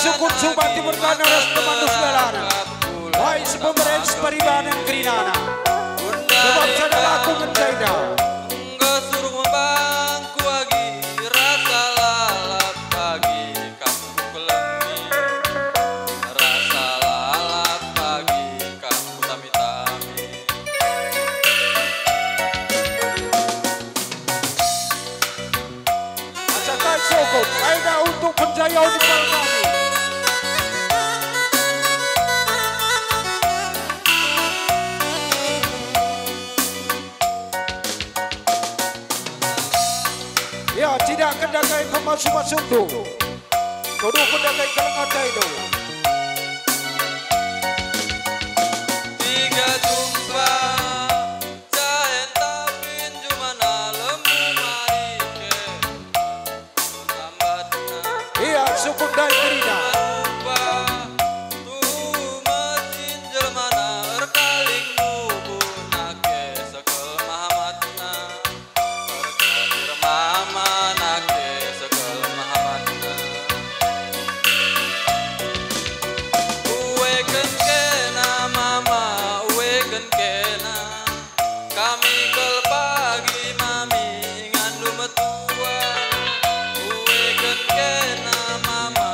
sukun subati bertana ras temanus galana. Wahai sepemerintah separibanan kerinana. Sebab sadar aku mencaida. Enggak suruh membangku lagi rasa lalap pagi kamu kelengi. Rasa lalap pagi kamu tami-tami. Asakan sokot, aida untuk penjaya di kami. Ya, tidak kendakai pemasuk-masuk tu. Kodoh kendakai kelengatai tu. Tiga jumpa cahen tapin jumana lembu marike sambatna. Iya, suku dai kerina. Rupa tu mesin jelmana erkaling nubu nake sekel mahamatna. Erkalir mama nake sekel mahamatna. Uweken kena mama, uweken kena. Kami kel pagi mami ngandu metua. Uweken kena mama,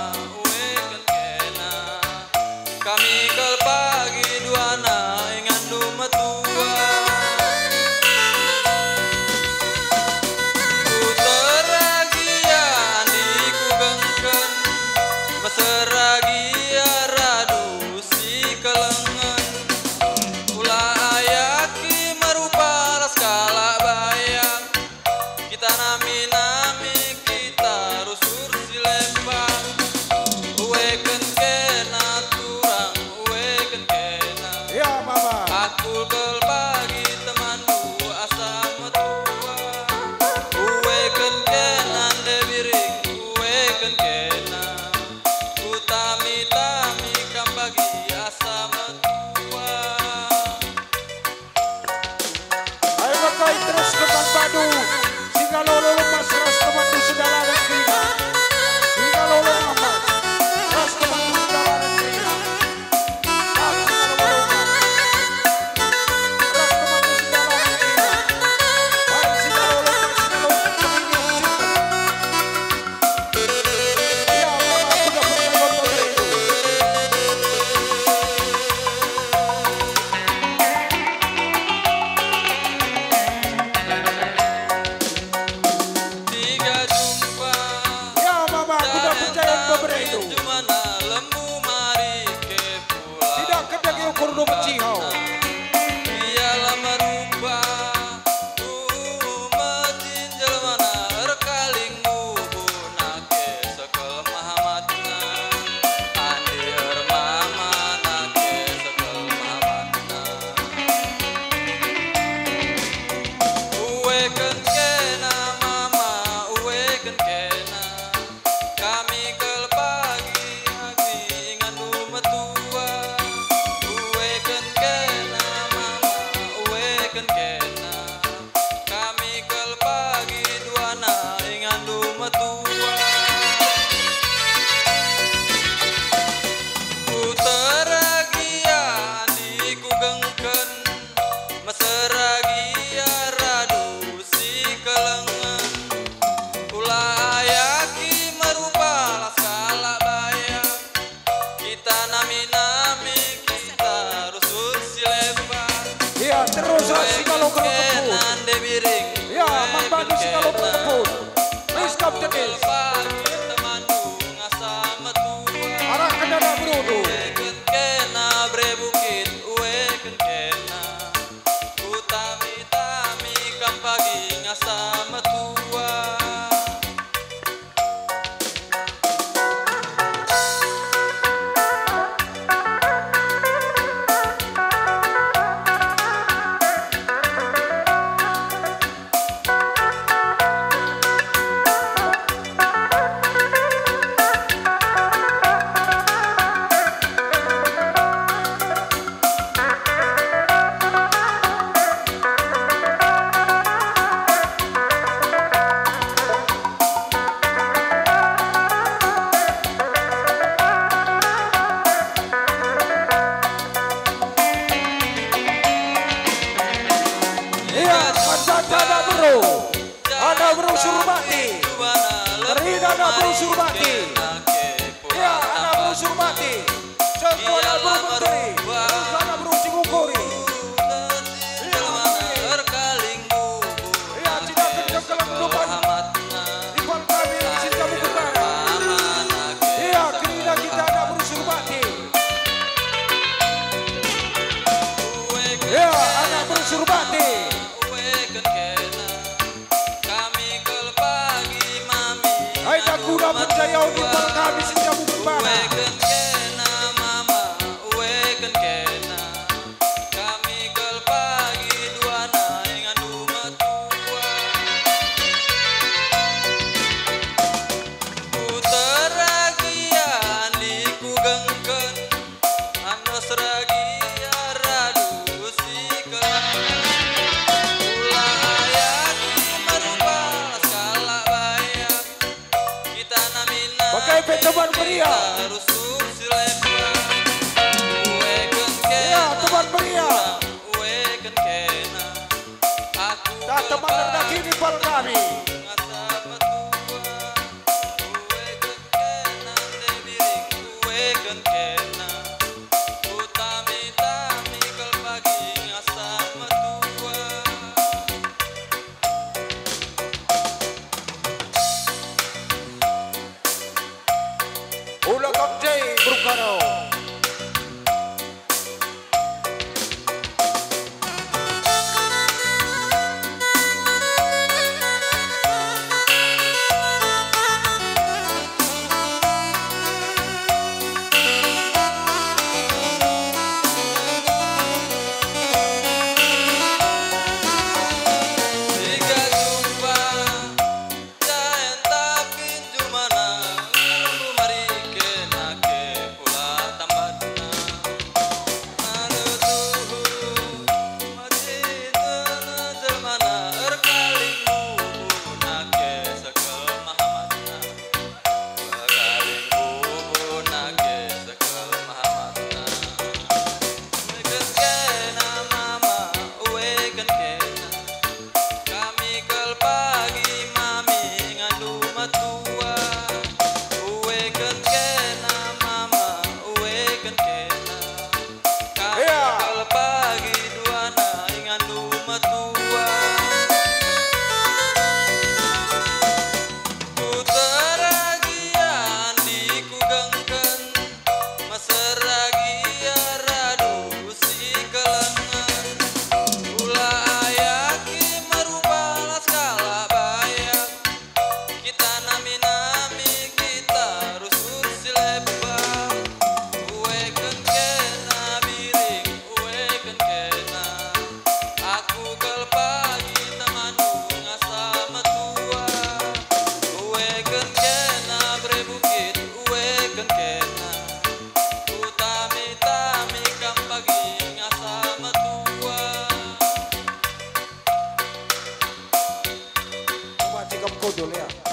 Surbati, Sekolah Burung Menteri, Rencana Burung Cibukuri. Ya, tidak terjengkelang depan. Iwan kami isi kamu kembara. Ya, gerina kita anak Burung Surbati. Ya, anak Burung Surbati. Hai tak kuda percaya unival kami senjamu berbana. Pakai teman pria. Ya, teman pria. Tak teman rendah kini pal kami. Ulah kapten Brukaro. Kodol ya.